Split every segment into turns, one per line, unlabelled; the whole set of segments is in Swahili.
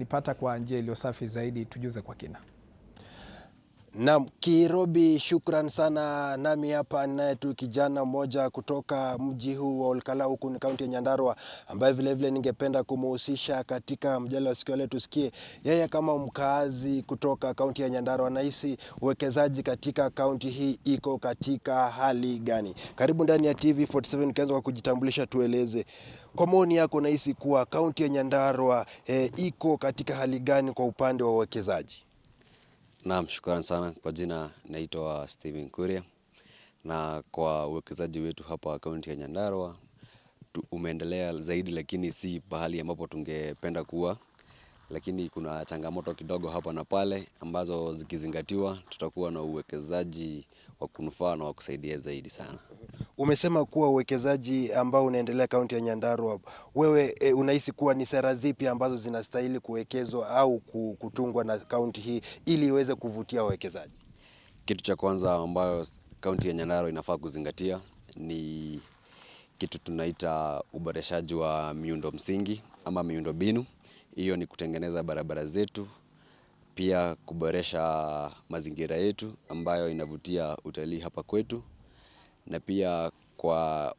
nipata kwa njia iliyo safi zaidi, tujuze kwa kina.
Naam, Kirobi, shukran sana. Nami hapa naye tu kijana mmoja kutoka mji huu wa Olkalau huku ni kaunti ya Nyandarua, ambaye vile vile ningependa kumuhusisha katika mjadala wa siku ya leo. Tusikie yeye kama mkaazi kutoka kaunti ya Nyandarua anahisi uwekezaji katika kaunti hii iko katika hali gani. Karibu ndani ya TV47. Kianza kwa kujitambulisha, tueleze kwa maoni yako, unahisi kuwa kaunti ya Nyandarua iko katika hali gani kwa upande wa uwekezaji?
Naam, shukrani sana. Kwa jina naitwa Steven Kuria, na kwa uwekezaji wetu hapa kaunti ya Nyandarua umeendelea zaidi, lakini si pahali ambapo tungependa kuwa, lakini kuna changamoto kidogo hapa na pale ambazo zikizingatiwa tutakuwa na uwekezaji wa kunufaa na wa kusaidia zaidi sana.
Umesema kuwa uwekezaji ambao unaendelea kaunti ya Nyandarua, wewe unahisi kuwa ni sera zipi ambazo zinastahili kuwekezwa au kutungwa na kaunti hii ili iweze kuvutia wawekezaji?
Kitu cha kwanza ambayo kaunti ya Nyandarua inafaa kuzingatia ni kitu tunaita uboreshaji wa miundo msingi ama miundo mbinu. Hiyo ni kutengeneza barabara zetu, pia kuboresha mazingira yetu ambayo inavutia utalii hapa kwetu, na pia kwa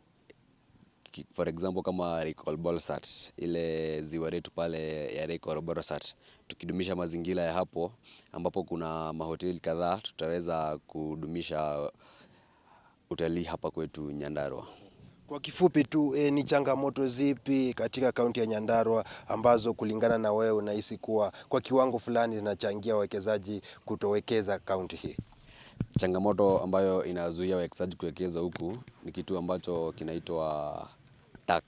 for example kama Recall Bolsat, ile ziwa letu pale ya Recall Bolsat, tukidumisha mazingira ya hapo ambapo kuna mahoteli kadhaa, tutaweza kudumisha utalii hapa kwetu Nyandarua.
Kwa kifupi tu, ni changamoto zipi katika kaunti ya Nyandarua ambazo kulingana na wewe unahisi kuwa kwa kiwango fulani zinachangia wawekezaji kutowekeza kaunti hii?
Changamoto ambayo inazuia wawekezaji kuwekeza huku ni kitu ambacho kinaitwa tax.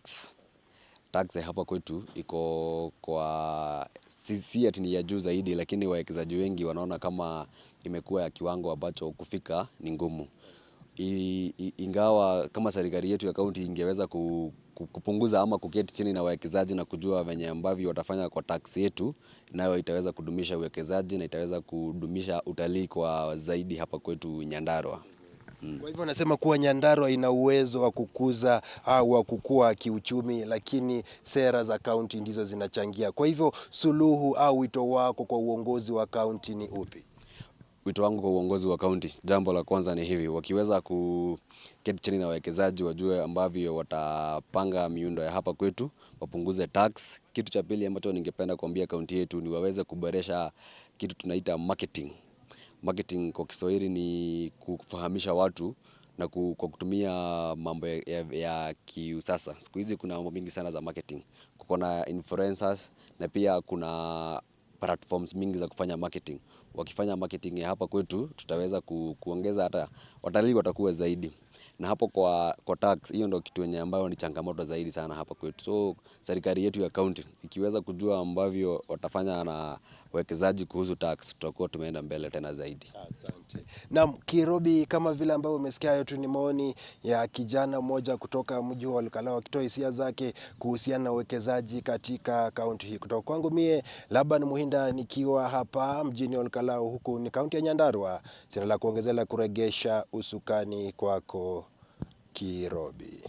Tax hapa kwetu iko kwa si ati ni ya juu zaidi, lakini wawekezaji wengi wanaona kama imekuwa ya kiwango ambacho kufika ni ngumu. Ingawa kama serikali yetu ya kaunti ingeweza kupunguza ama kuketi chini na wawekezaji na kujua venye ambavyo watafanya kwa tax yetu, nayo itaweza kudumisha uwekezaji na itaweza kudumisha utalii kwa zaidi hapa kwetu Nyandarua.
Kwa hivyo nasema kuwa Nyandarua ina uwezo wa kukuza au wa kukua kiuchumi, lakini sera za kaunti ndizo zinachangia. Kwa hivyo suluhu au wito wako kwa uongozi wa kaunti ni upi?
Wito wangu kwa uongozi wa kaunti, jambo la kwanza ni hivi: wakiweza kuketi chini na wawekezaji wajue ambavyo watapanga miundo ya hapa kwetu, wapunguze tax. Kitu cha pili ambacho ningependa kuambia kaunti yetu ni waweze kuboresha kitu tunaita marketing. Marketing kwa Kiswahili ni kufahamisha watu na kwa kutumia mambo ya kiusasa. Siku hizi kuna mambo mingi sana za marketing. Kuna influencers na pia kuna platforms mingi za kufanya marketing. Wakifanya marketing ya hapa kwetu, tutaweza kuongeza, hata watalii watakuwa zaidi. Na hapo kwa tax, hiyo ndio kitu yenye ambayo ni changamoto zaidi sana hapa kwetu. So serikali yetu ya county ikiweza kujua ambavyo watafanya na wawekezaji kuhusu tax, tutakuwa tumeenda mbele tena zaidi.
Asante. Naam, Kirobi, kama vile ambao umesikia, hayo tu ni maoni ya kijana mmoja kutoka mji wa Olkalau akitoa hisia zake kuhusiana na uwekezaji katika kaunti hii. Kutoka kwangu mie Laban Muhinda nikiwa hapa mjini Olkalau, huku ni kaunti ya Nyandarua. Sina la kuongezea la kuregesha usukani kwako Kirobi.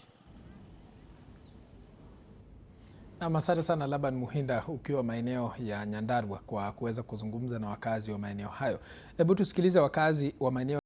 Asante sana Laban Muhinda ukiwa maeneo ya Nyandarua kwa kuweza kuzungumza na wakazi wa maeneo hayo. Hebu tusikilize wakazi wa maeneo